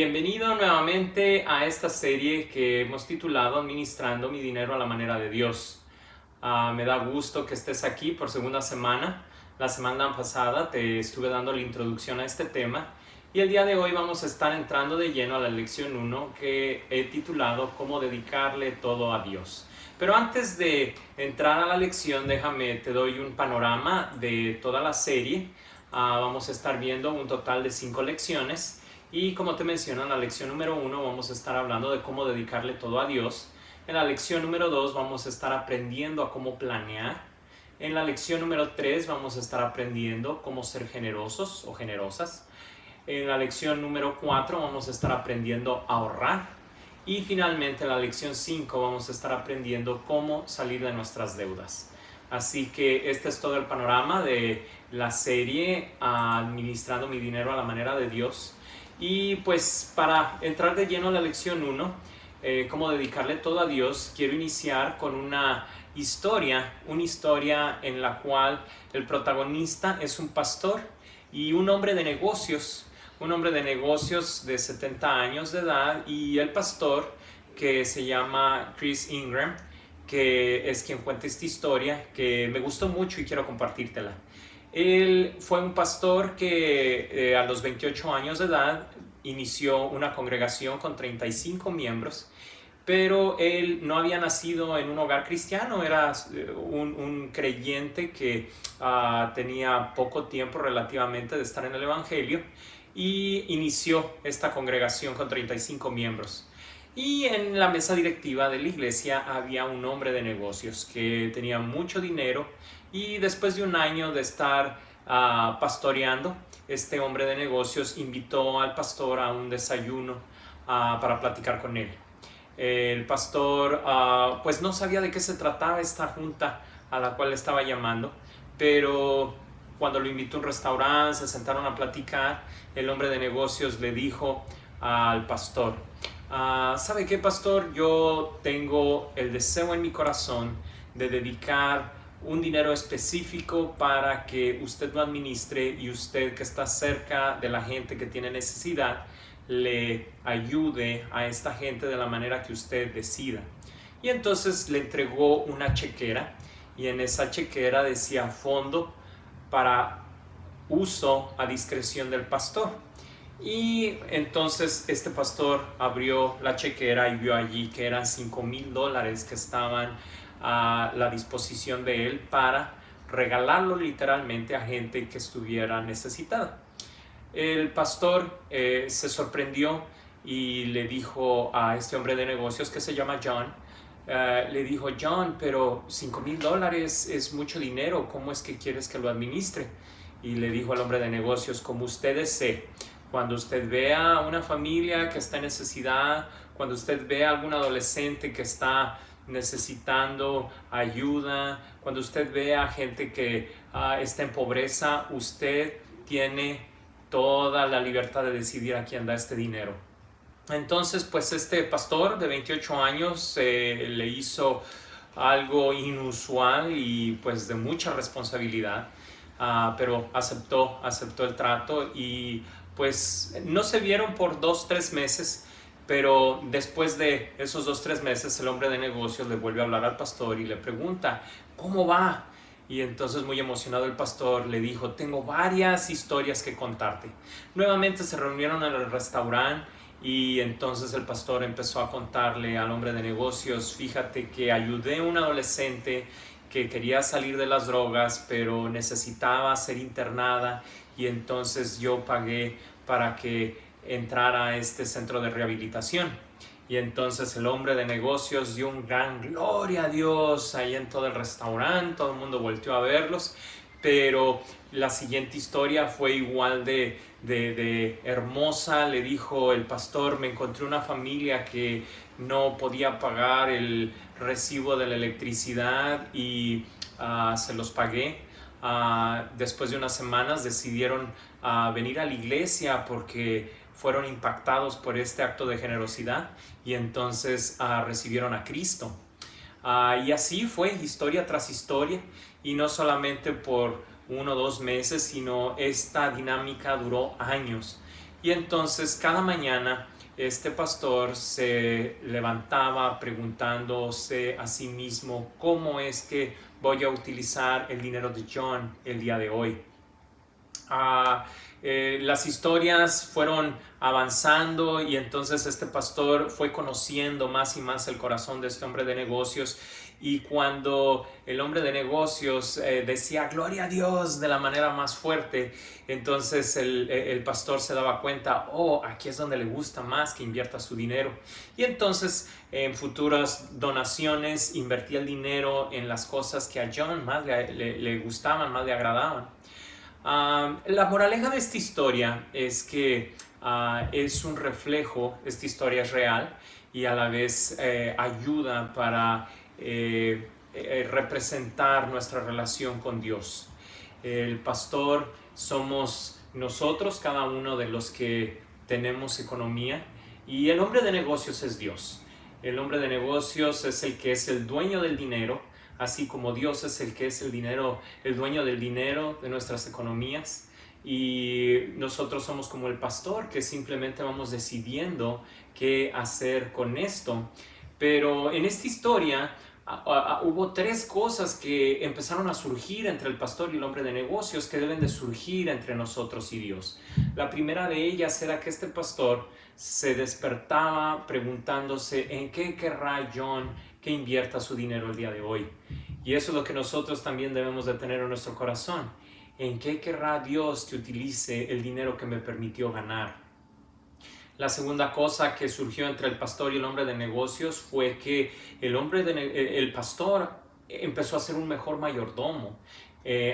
Bienvenido nuevamente a esta serie que hemos titulado Administrando mi dinero a la manera de Dios. Me da gusto que estés aquí por segunda semana. La semana pasada te estuve dando la introducción a este tema y el día de hoy vamos a estar entrando de lleno a la lección 1 que he titulado Cómo dedicarle todo a Dios. Pero antes de entrar a la lección, te doy un panorama de toda la serie. Vamos a estar viendo un total de 5 lecciones. Y como te menciono, en la lección número 1 vamos a estar hablando de cómo dedicarle todo a Dios. En la lección número 2 vamos a estar aprendiendo a cómo planear. En la lección número 3 vamos a estar aprendiendo cómo ser generosos o generosas. En la lección número 4 vamos a estar aprendiendo a ahorrar. Y finalmente en la lección 5 vamos a estar aprendiendo cómo salir de nuestras deudas. Así que este es todo el panorama de la serie Administrando mi dinero a la manera de Dios. Y pues para entrar de lleno a la lección 1, cómo dedicarle todo a Dios, quiero iniciar con una historia en la cual el protagonista es un pastor y un hombre de negocios de 70 años de edad, y el pastor, que se llama Chris Ingram, que es quien cuenta esta historia, que me gustó mucho y quiero compartírtela. Él fue un pastor que a los 28 años de edad inició una congregación con 35 miembros, pero él no había nacido en un hogar cristiano, era un creyente que tenía poco tiempo relativamente de estar en el Evangelio, y inició esta congregación con 35 miembros. Y en la mesa directiva de la iglesia había un hombre de negocios que tenía mucho dinero, y después de un año de estar pastoreando, este hombre de negocios invitó al pastor a un desayuno para platicar con él. El pastor pues no sabía de qué se trataba esta junta a la cual estaba llamando, pero cuando lo invitó a un restaurante, se sentaron a platicar. El hombre de negocios le dijo al pastor: ¿sabe qué, pastor? Yo tengo el deseo en mi corazón de dedicar un dinero específico para que usted lo administre, y usted, que está cerca de la gente que tiene necesidad, le ayude a esta gente de la manera que usted decida. Y entonces le entregó una chequera, y en esa chequera decía fondo para uso a discreción del pastor. Y entonces este pastor abrió la chequera y vio allí que eran $5,000 que estaban a la disposición de él para regalarlo literalmente a gente que estuviera necesitada. El pastor se sorprendió y le dijo a este hombre de negocios, que se llama John, le dijo: John, pero $5,000 es mucho dinero, ¿cómo es que quieres que lo administre? Y le dijo al hombre de negocios: como usted desee. Cuando usted vea a una familia que está en necesidad, cuando usted vea a algún adolescente que está necesitando ayuda, cuando usted vea a gente que está en pobreza, usted tiene toda la libertad de decidir a quién da este dinero. Entonces, pues este pastor de 28 años le hizo algo inusual y pues de mucha responsabilidad, pero aceptó el trato, y pues no se vieron por 2-3 meses, pero después de esos 2-3 meses el hombre de negocios le vuelve a hablar al pastor y le pregunta: ¿cómo va? Y entonces, muy emocionado, el pastor le dijo: tengo varias historias que contarte. Nuevamente se reunieron en el restaurante, y entonces el pastor empezó a contarle al hombre de negocios: fíjate que ayudé a un adolescente que quería salir de las drogas, pero necesitaba ser internada, y entonces yo pagué para que entrara a este centro de rehabilitación. Y entonces el hombre de negocios dio un gran gloria a Dios ahí en todo el restaurante, todo el mundo volteó a verlos. Pero la siguiente historia fue igual de hermosa. Le dijo el pastor: me encontré una familia que no podía pagar el recibo de la electricidad y se los pagué. Después de unas semanas decidieron venir a la iglesia porque fueron impactados por este acto de generosidad, y entonces recibieron a Cristo. Y así fue, historia tras historia, y no solamente por 1 o 2 meses, sino esta dinámica duró años. Y entonces cada mañana este pastor se levantaba preguntándose a sí mismo cómo es que voy a utilizar el dinero de John el día de hoy. Las historias fueron avanzando y entonces este pastor fue conociendo más y más el corazón de este hombre de negocios, y cuando el hombre de negocios decía gloria a Dios de la manera más fuerte, entonces el pastor se daba cuenta, aquí es donde le gusta más que invierta su dinero, y entonces en futuras donaciones invertía el dinero en las cosas que a John más le gustaban, más le agradaban. La moraleja de esta historia es que es un reflejo, esta historia es real y a la vez ayuda para representar nuestra relación con Dios. El pastor somos nosotros, cada uno de los que tenemos economía, y el hombre de negocios es Dios. El hombre de negocios es el que es el dueño del dinero, así como Dios es el que es el dinero, el dueño del dinero de nuestras economías, y nosotros somos como el pastor que simplemente vamos decidiendo qué hacer con esto. Pero en esta historia hubo tres cosas que empezaron a surgir entre el pastor y el hombre de negocios que deben de surgir entre nosotros y Dios. La primera de ellas era que este pastor se despertaba preguntándose en qué querrá John que invierta su dinero el día de hoy. Y eso es lo que nosotros también debemos de tener en nuestro corazón. ¿En qué querrá Dios que utilice el dinero que me permitió ganar? La segunda cosa que surgió entre el pastor y el hombre de negocios fue que el pastor empezó a ser un mejor mayordomo.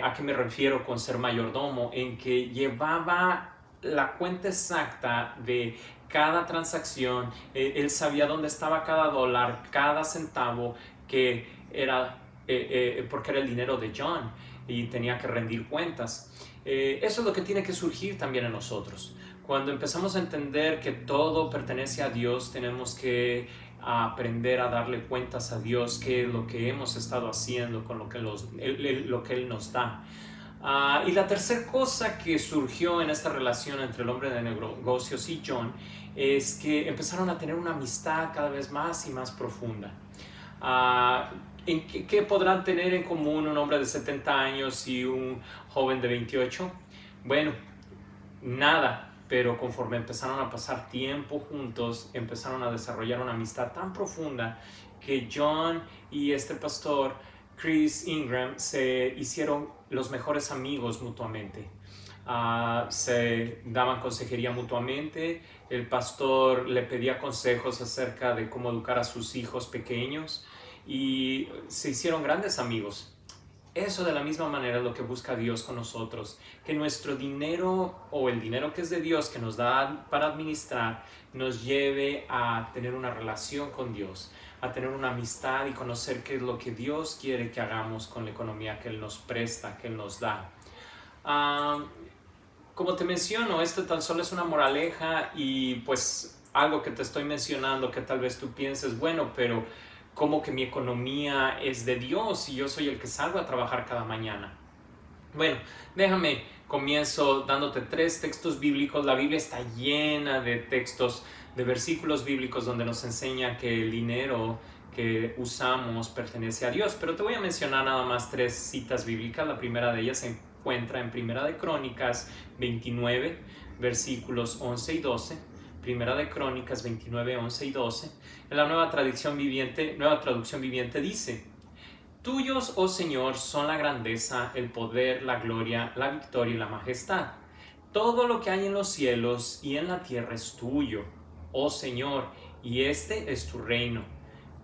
¿A qué me refiero con ser mayordomo? En que llevaba la cuenta exacta de cada transacción. Él sabía dónde estaba cada dólar, cada centavo, que era porque era el dinero de John y tenía que rendir cuentas. Eso es lo que tiene que surgir también en nosotros. Cuando empezamos a entender que todo pertenece a Dios, tenemos que aprender a darle cuentas a Dios qué es lo que hemos estado haciendo con lo que Él nos da. Y la tercera cosa que surgió en esta relación entre el hombre de negocios y John es que empezaron a tener una amistad cada vez más y más profunda. ¿Qué podrán tener en común un hombre de 70 años y un joven de 28? Bueno, nada. Pero conforme empezaron a pasar tiempo juntos, empezaron a desarrollar una amistad tan profunda que John y este pastor, Chris Ingram, se hicieron los mejores amigos mutuamente. Se daban consejería mutuamente. El pastor le pedía consejos acerca de cómo educar a sus hijos pequeños y se hicieron grandes amigos. Eso de la misma manera es lo que busca Dios con nosotros, que nuestro dinero o el dinero que es de Dios que nos da para administrar nos lleve a tener una relación con Dios, a tener una amistad y conocer qué es lo que Dios quiere que hagamos con la economía que Él nos presta, que Él nos da. Como te menciono, esto tan solo es una moraleja y pues algo que te estoy mencionando que tal vez tú pienses, bueno, pero ¿cómo que mi economía es de Dios y yo soy el que salgo a trabajar cada mañana? Bueno, comienzo dándote 3 textos bíblicos. La Biblia está llena de textos, de versículos bíblicos donde nos enseña que el dinero que usamos pertenece a Dios, pero te voy a mencionar nada más 3 citas bíblicas. La primera de ellas se encuentra en Primera de Crónicas 29, versículos 11 y 12. Primera de Crónicas 29, 11 y 12. En la Nueva Traducción Viviente dice: Tuyos, oh Señor, son la grandeza, el poder, la gloria, la victoria y la majestad. Todo lo que hay en los cielos y en la tierra es tuyo, oh Señor, y este es tu reino.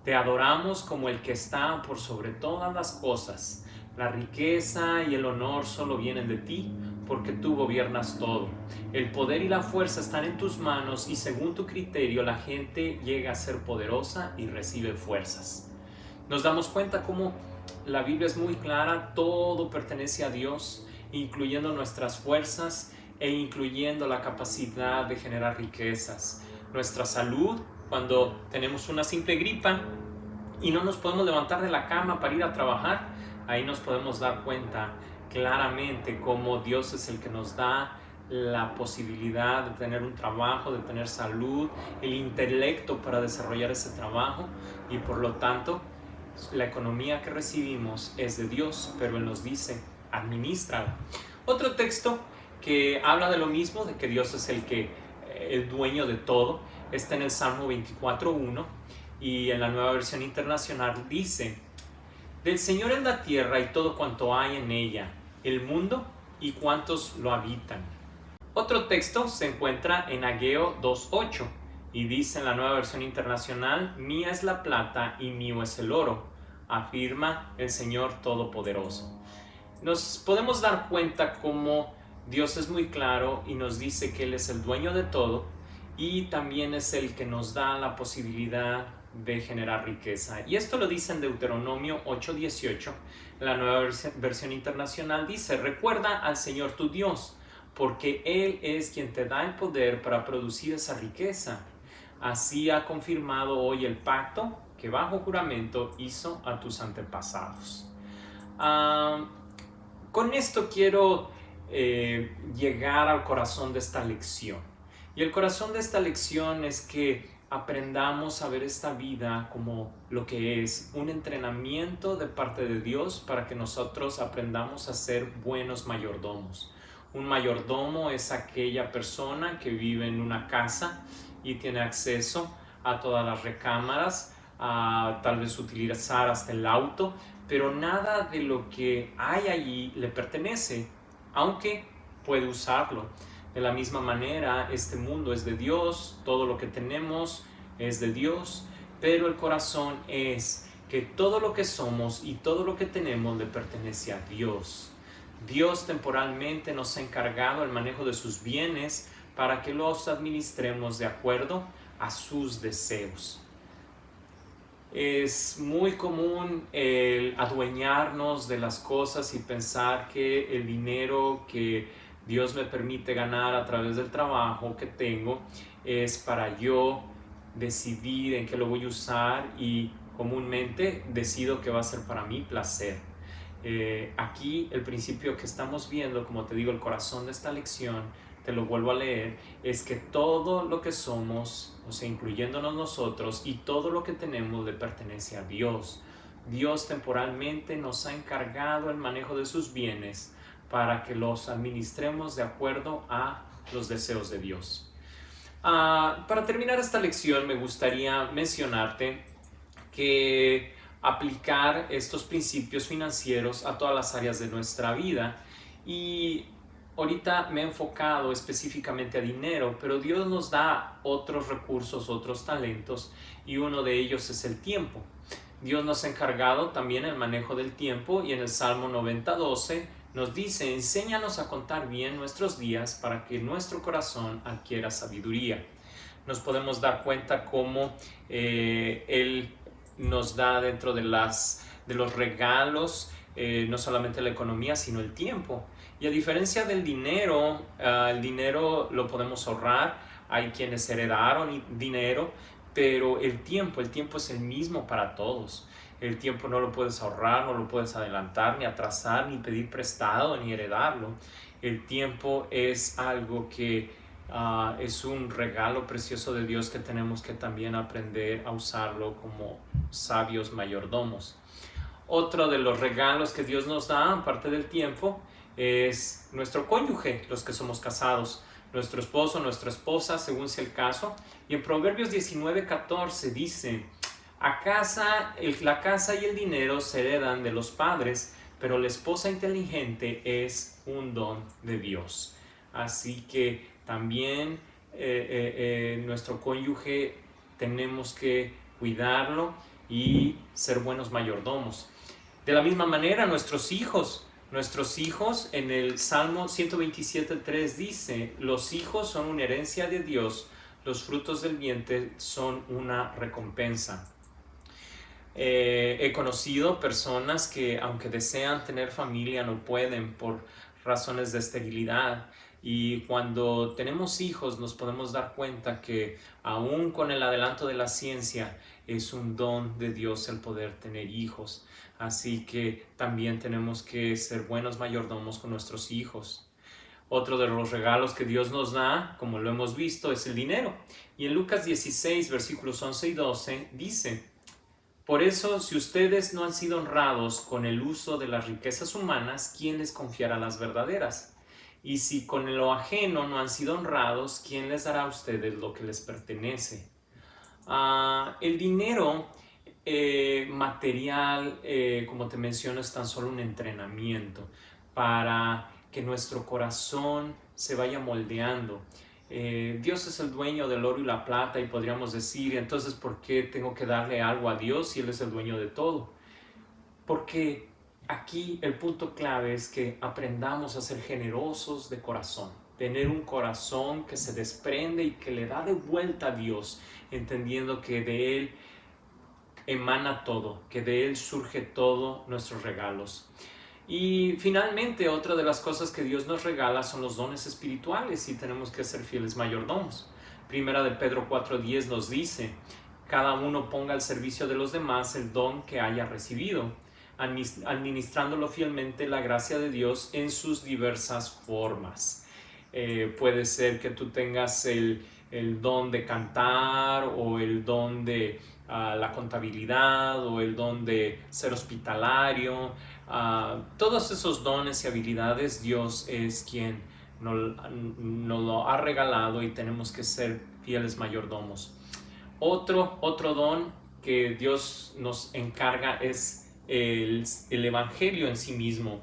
Te adoramos como el que está por sobre todas las cosas. La riqueza y el honor solo vienen de ti, porque tú gobiernas todo. El poder y la fuerza están en tus manos y según tu criterio la gente llega a ser poderosa y recibe fuerzas. Nos damos cuenta cómo la Biblia es muy clara, todo pertenece a Dios, incluyendo nuestras fuerzas e incluyendo la capacidad de generar riquezas. Nuestra salud, cuando tenemos una simple gripa y no nos podemos levantar de la cama para ir a trabajar, ahí nos podemos dar cuenta claramente cómo Dios es el que nos da la posibilidad de tener un trabajo, de tener salud, el intelecto para desarrollar ese trabajo y por lo tanto la economía que recibimos es de Dios, pero Él nos dice, administra. Otro texto que habla de lo mismo, de que Dios es el dueño de todo, está en el Salmo 24:1 y en la Nueva Versión Internacional dice: del Señor es la tierra y todo cuanto hay en ella, el mundo y cuantos lo habitan. Otro texto se encuentra en Ageo 2:8 y dice en la Nueva Versión Internacional: mía es la plata y mío es el oro, afirma el Señor Todopoderoso. Nos podemos dar cuenta cómo Dios es muy claro y nos dice que Él es el dueño de todo y también es el que nos da la posibilidad de generar riqueza. Y esto lo dice en Deuteronomio 8:18. La Nueva Versión Internacional dice: recuerda al Señor tu Dios, porque Él es quien te da el poder para producir esa riqueza. Así ha confirmado hoy el pacto que bajo juramento hizo a tus antepasados. Con esto quiero llegar al corazón de esta lección. Y el corazón de esta lección es que aprendamos a ver esta vida como lo que es un entrenamiento de parte de Dios para que nosotros aprendamos a ser buenos mayordomos. Un mayordomo es aquella persona que vive en una casa y tiene acceso a todas las recámaras, a tal vez utilizar hasta el auto, pero nada de lo que hay allí le pertenece, aunque puede usarlo. De la misma manera, este mundo es de Dios, todo lo que tenemos es de Dios, pero el corazón es que todo lo que somos y todo lo que tenemos le pertenece a Dios. Dios temporalmente nos ha encargado el manejo de sus bienes para que los administremos de acuerdo a sus deseos. Es muy común el adueñarnos de las cosas y pensar que el dinero que Dios me permite ganar a través del trabajo que tengo es para yo decidir en qué lo voy a usar y comúnmente decido que va a ser para mi placer. Aquí el principio que estamos viendo, como te digo, el corazón de esta lección, te lo vuelvo a leer, es que todo lo que somos, o sea, incluyéndonos nosotros, y todo lo que tenemos le pertenece a Dios. Dios temporalmente nos ha encargado el manejo de sus bienes para que los administremos de acuerdo a los deseos de Dios. Para terminar esta lección me gustaría mencionarte que aplicar estos principios financieros a todas las áreas de nuestra vida. Y ahorita me he enfocado específicamente a dinero, pero Dios nos da otros recursos, otros talentos, y uno de ellos es el tiempo. Dios nos ha encargado también el manejo del tiempo y en el Salmo 90:12 nos dice: enséñanos a contar bien nuestros días para que nuestro corazón adquiera sabiduría. Nos podemos dar cuenta cómo Él nos da dentro de los regalos, no solamente la economía, sino el tiempo. Y a diferencia del dinero, el dinero lo podemos ahorrar, hay quienes heredaron dinero, pero el tiempo es el mismo para todos. El tiempo no lo puedes ahorrar, no lo puedes adelantar, ni atrasar, ni pedir prestado, ni heredarlo. El tiempo es algo que es un regalo precioso de Dios que tenemos que también aprender a usarlo como sabios mayordomos. Otro de los regalos que Dios nos da, aparte del tiempo, es nuestro cónyuge, los que somos casados, nuestro esposo, nuestra esposa, según sea el caso. Y en Proverbios 19:14 dice: la casa y el dinero se heredan de los padres, pero la esposa inteligente es un don de Dios. Así que también nuestro cónyuge tenemos que cuidarlo y ser buenos mayordomos. De la misma manera, nuestros hijos en el Salmo 127:3 dice: los hijos son una herencia de Dios, los frutos del vientre son una recompensa. He conocido personas que, aunque desean tener familia, no pueden por razones de esterilidad. Y cuando tenemos hijos nos podemos dar cuenta que aún con el adelanto de la ciencia es un don de Dios el poder tener hijos. Así que también tenemos que ser buenos mayordomos con nuestros hijos. Otro de los regalos que Dios nos da, como lo hemos visto, es el dinero. Y en Lucas 16, versículos 11 y 12, dice: por eso, si ustedes no han sido honrados con el uso de las riquezas humanas, ¿quién les confiará las verdaderas? Y si con lo ajeno no han sido honrados, ¿quién les dará a ustedes lo que les pertenece? El dinero material, como te menciono, es tan solo un entrenamiento para que nuestro corazón se vaya moldeando. Dios es el dueño del oro y la plata, y podríamos decir, entonces, ¿por qué tengo que darle algo a Dios si Él es el dueño de todo? Porque aquí el punto clave es que aprendamos a ser generosos de corazón, tener un corazón que se desprende y que le da de vuelta a Dios, entendiendo que de Él emana todo, que de Él surge todo nuestros regalos. Y finalmente, otra de las cosas que Dios nos regala son los dones espirituales, y tenemos que ser fieles mayordomos. Primera de Pedro 4:10 nos dice: cada uno ponga al servicio de los demás el don que haya recibido, administrándolo fielmente la gracia de Dios en sus diversas formas. Puede ser que tú tengas el don de cantar, o el don de la contabilidad, o el don de ser hospitalario. Todos esos dones y habilidades, Dios es quien nos lo ha regalado, y tenemos que ser fieles mayordomos. Otro don que Dios nos encarga es el Evangelio en sí mismo.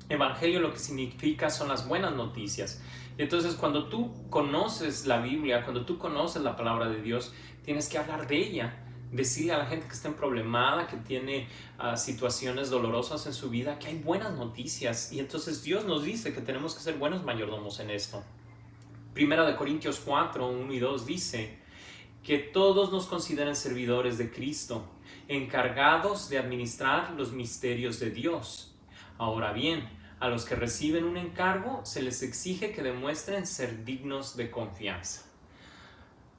Evangelio lo que significa son las buenas noticias. Y entonces, cuando tú conoces la Biblia, cuando tú conoces la palabra de Dios, tienes que hablar de ella, decirle a la gente que está problemada, que tiene situaciones dolorosas en su vida, que hay buenas noticias. Y entonces Dios nos dice que tenemos que ser buenos mayordomos en esto. Primera de Corintios 4, 1 y 2 dice: que todos nos consideren servidores de Cristo, encargados de administrar los misterios de Dios. Ahora bien, a los que reciben un encargo se les exige que demuestren ser dignos de confianza.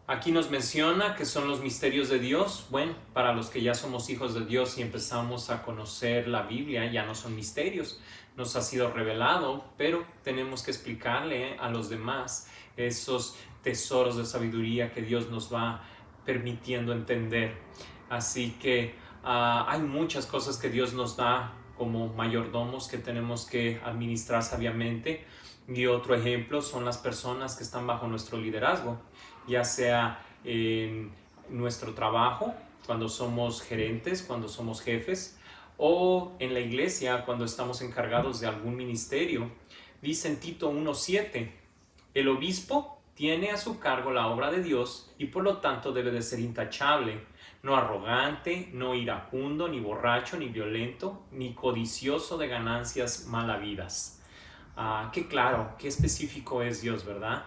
Aquí nos menciona que son los misterios de Dios. Bueno, para los que ya somos hijos de Dios y empezamos a conocer la Biblia, ya no son misterios, nos ha sido revelado, pero tenemos que explicarle a los demás esos tesoros de sabiduría que Dios nos va permitiendo entender. Así que hay muchas cosas que Dios nos da como mayordomos que tenemos que administrar sabiamente. Y otro ejemplo son las personas que están bajo nuestro liderazgo, ya sea en nuestro trabajo, cuando somos gerentes, cuando somos jefes, o en la iglesia, cuando estamos encargados de algún ministerio. Dice en Tito 1:7: el obispo tiene a su cargo la obra de Dios, y por lo tanto debe de ser intachable, no arrogante, no iracundo, ni borracho, ni violento, ni codicioso de ganancias mal habidas. Qué claro, qué específico es Dios, ¿verdad?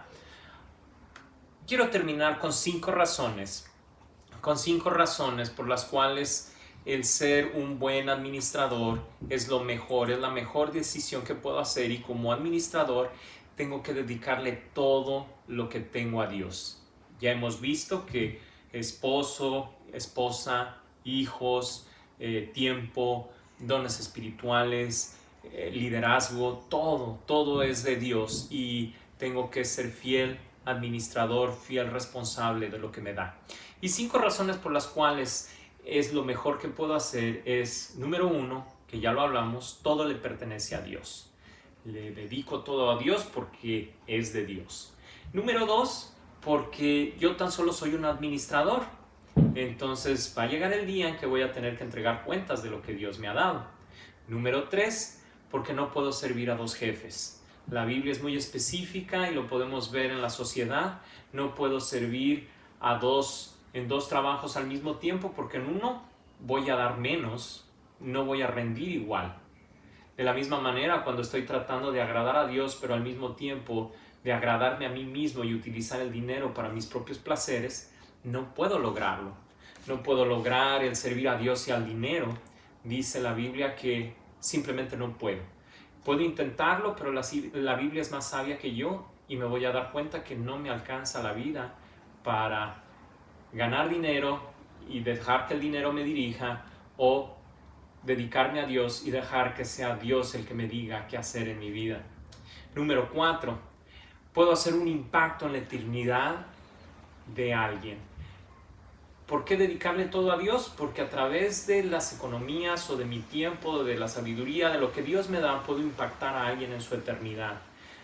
Quiero terminar con 5 razones por las cuales el ser un buen administrador es lo mejor, es la mejor decisión que puedo hacer, y como administrador tengo que dedicarle todo lo que tengo a Dios. Ya hemos visto que esposo, esposa, hijos, tiempo, dones espirituales, liderazgo, todo es de Dios, y tengo que ser fiel administrador, fiel responsable de lo que me da. Y 5 razones por las cuales es lo mejor que puedo hacer es: número 1, que ya lo hablamos, todo le pertenece a Dios. Le dedico todo a Dios porque es de Dios. Número 2, porque yo tan solo soy un administrador. Entonces va a llegar el día en que voy a tener que entregar cuentas de lo que Dios me ha dado. Número 3, porque no puedo servir a 2 jefes. La Biblia es muy específica y lo podemos ver en la sociedad. No puedo servir en dos trabajos al mismo tiempo, porque en uno voy a dar menos, no voy a rendir igual. De la misma manera, cuando estoy tratando de agradar a Dios, pero al mismo tiempo de agradarme a mí mismo y utilizar el dinero para mis propios placeres, no puedo lograrlo. No puedo lograr el servir a Dios y al dinero. Dice la Biblia que simplemente no puedo. Puedo intentarlo, pero la Biblia es más sabia que yo, y me voy a dar cuenta que no me alcanza la vida para ganar dinero y dejar que el dinero me dirija, o dedicarme a Dios y dejar que sea Dios el que me diga qué hacer en mi vida. Número 4, puedo hacer un impacto en la eternidad de alguien. ¿Por qué dedicarle todo a Dios? Porque a través de las economías o de mi tiempo, de la sabiduría, de lo que Dios me da, puedo impactar a alguien en su eternidad.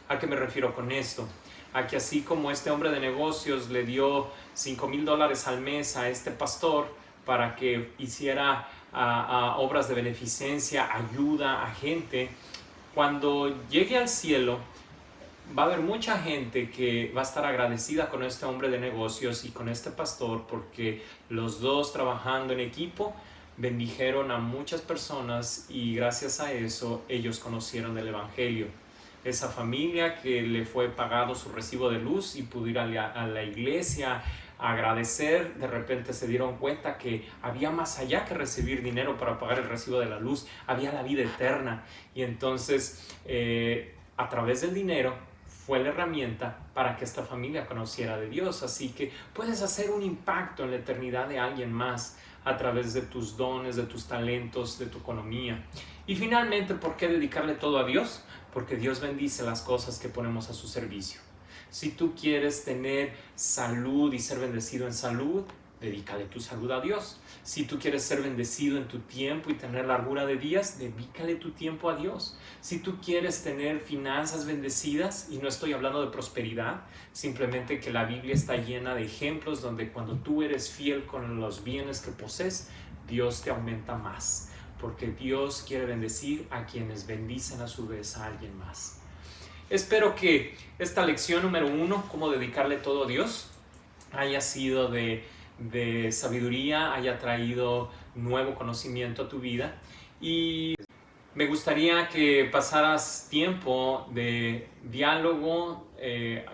¿A qué me refiero con esto? A que así como este hombre de negocios le dio $5,000 al mes a este pastor para que hiciera obras de beneficencia, ayuda a gente, cuando llegue al cielo, va a haber mucha gente que va a estar agradecida con este hombre de negocios y con este pastor porque los dos trabajando en equipo bendijeron a muchas personas y gracias a eso ellos conocieron el Evangelio. Esa familia que le fue pagado su recibo de luz y pudo ir a la iglesia a agradecer, de repente se dieron cuenta que había más allá que recibir dinero para pagar el recibo de la luz, había la vida eterna y entonces a través del dinero fue la herramienta para que esta familia conociera de Dios. Así que puedes hacer un impacto en la eternidad de alguien más a través de tus dones, de tus talentos, de tu economía. Y finalmente, ¿por qué dedicarle todo a Dios? Porque Dios bendice las cosas que ponemos a su servicio. Si tú quieres tener salud y ser bendecido en salud, dedícale tu salud a Dios. Si tú quieres ser bendecido en tu tiempo y tener largura de días, dedícale tu tiempo a Dios. Si tú quieres tener finanzas bendecidas, y no estoy hablando de prosperidad, simplemente que la Biblia está llena de ejemplos donde cuando tú eres fiel con los bienes que posees, Dios te aumenta más, porque Dios quiere bendecir a quienes bendicen a su vez a alguien más. Espero que esta lección número 1, cómo dedicarle todo a Dios, haya sido de sabiduría, haya traído nuevo conocimiento a tu vida. Y me gustaría que pasaras tiempo de diálogo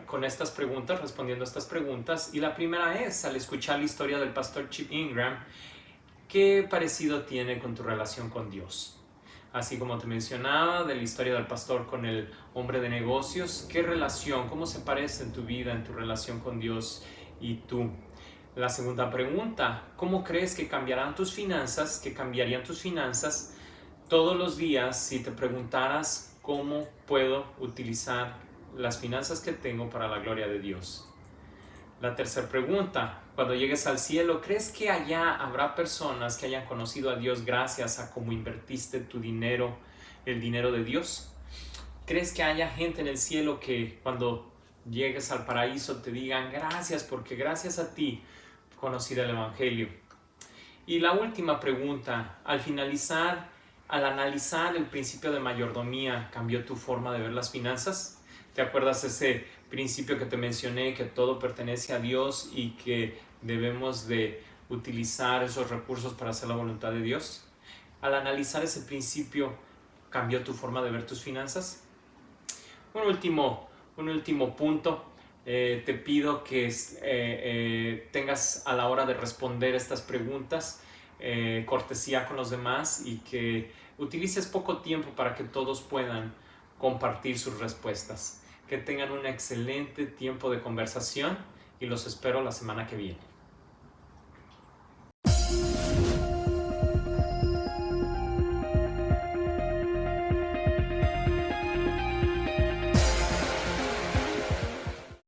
con estas preguntas, respondiendo a estas preguntas. Y la primera es, al escuchar la historia del pastor Chip Ingram, ¿qué parecido tiene con tu relación con Dios? Así como te mencionaba de la historia del pastor con el hombre de negocios, ¿qué relación, cómo se parece en tu vida, en tu relación con Dios y tú? La segunda pregunta, ¿cómo crees que cambiarían tus finanzas todos los días si te preguntaras cómo puedo utilizar las finanzas que tengo para la gloria de Dios? La tercera pregunta, cuando llegues al cielo, ¿crees que allá habrá personas que hayan conocido a Dios gracias a cómo invertiste tu dinero, el dinero de Dios? ¿Crees que haya gente en el cielo que cuando llegues al paraíso te digan gracias porque gracias a ti conocí el Evangelio? Y la última pregunta, al analizar el principio de mayordomía, ¿cambió tu forma de ver las finanzas? ¿Te acuerdas ese principio que te mencioné, que todo pertenece a Dios y que debemos de utilizar esos recursos para hacer la voluntad de Dios? Al analizar ese principio, ¿cambió tu forma de ver tus finanzas? Un último punto. Te pido que tengas a la hora de responder estas preguntas cortesía con los demás y que utilices poco tiempo para que todos puedan compartir sus respuestas. Que tengan un excelente tiempo de conversación y los espero la semana que viene.